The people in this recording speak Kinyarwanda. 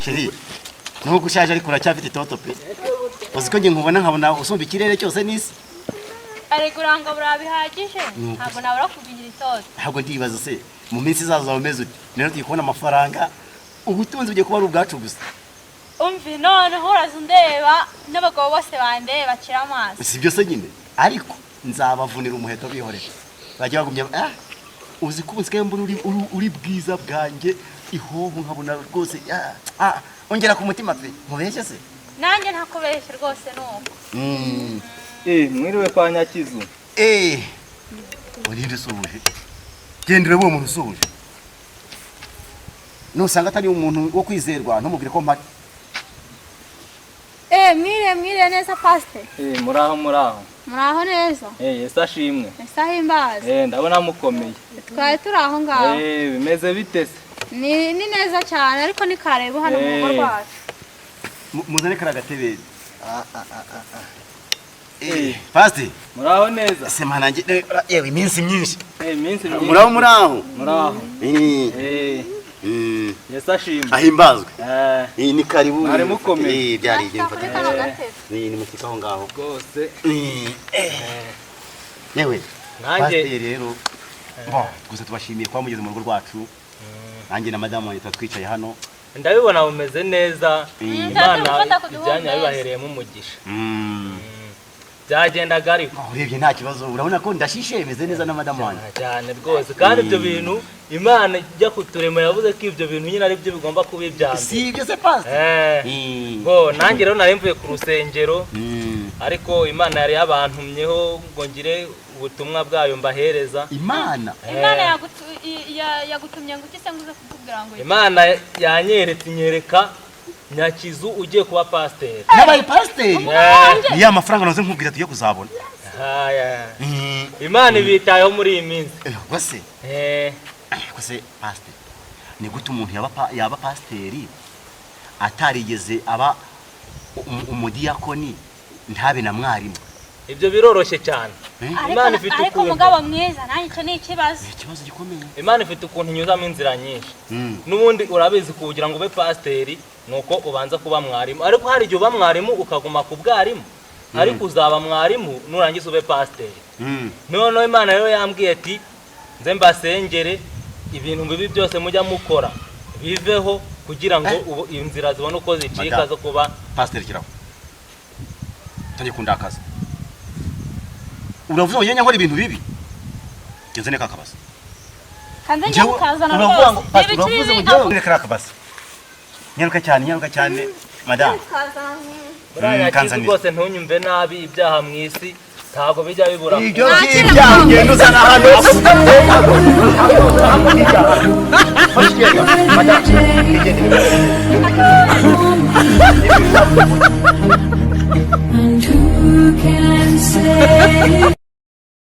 sheri nuko ushaje ariko uracyafite itoto pe uziko nge nkubona nkabona usumba ikirere cyose nisi ariko uranga burabihagije ntabwo nabura kubigira itoto ntabwo ndibaza se mu minsi izaza umeze ute rero tuyikubona amafaranga ubutunzi bugiye kuba ari ubwacu gusa umvi none uraza undeba n'abagabo bose bandeba bacira amaso si byo se nyine ariko nzabavunira umuheto bihorera bajya bagumye uzi ko ubusigaye mbona uri bwiza bwanjye ihobo nkabona rwose ongera ku mutima pe mubeshye se nanjye ntakubeshye rwose nuko mwiriwe kwa Nyakizu urinde subuje gendere bo umuntu usubuje nusanga atari umuntu wo kwizerwa ntumubwire ko mpari mwire neza pastor muraho neza Yesu ashimwe Yesu ahimbaze ndabona mukomeye twari turi aho ngaho bimeze bite se ni neza cyane ariko ni karebo hano mu rugo rwacu muzane karagatebe pastor muraho neza sema nanjye yewe iminsi myinshi muraho Yesu ashimwe ahimbazwe ni karibu ari mukomeye byari igihe ni mutikaho ngaho rwose yewe nanjye rero gusa tubashimiye kwa mugeze mu rugo rwacu nanjye na madamu wanjye twicaye hano ndabibona bumeze neza Imana ijyanye bibahereyemo umugisha byagendaga ariko urebye nta kibazo urabona ko ndashishe imeze neza na madamu wanjye cyane rwose kandi ibyo bintu Imana ijya kuturema yavuze ko ibyo bintu nyine ari byo bigomba kuba ibyambere si ibyo se pastor ngo nanjye rero nari mvuye ku rusengero ariko Imana yari yabantumyeho ngo ngire ubutumwa bwayo mbahereza Imana yagutumye ngo ukise nguze kukubwira ngo Imana yanyeretse inyereka Nyakizu ugiye kuba pasteur nabaye pasteur ni ya mafaranga nazo nkubwira tugiye kuzabona Imana ibitayeho muri iyi minsi gwase gwase pasteur ni gute umuntu yaba pasteur atarigeze aba umudiyakoni ntabe na mwarimu ibyo biroroshye cyane Imana ifite ukuntu ariko umugabo mwiza nanjye cyo ni ikibazo gikomeye Imana ifite ukuntu inyuzamo inzira nyinshi n'ubundi urabizi kugira ngo ube pasteur nuko ubanza kuba mwarimu ariko hari igihe uba mwarimu ukaguma ku bwarimu ariko uzaba mwarimu nurangiza ube pasteur none Imana rero yambwiye ati nze mbasengere ibintu bibi byose mujya mukora biveho kugira ngo inzira zibone uko zicika zo kuba pasteur kiraho tanje kundakaza uravuze ngo nyanya nkora ibintu bibi genze neka kabasa kanze njye ukazana rwose uravuze ngo neka kabasa nyaruka cyane madam Nyakizu rwose ntunyumve nabi ibyaha mu isi ntabwo bijya bibura ibyo by'ibyaha ngendo uzana hano And who can say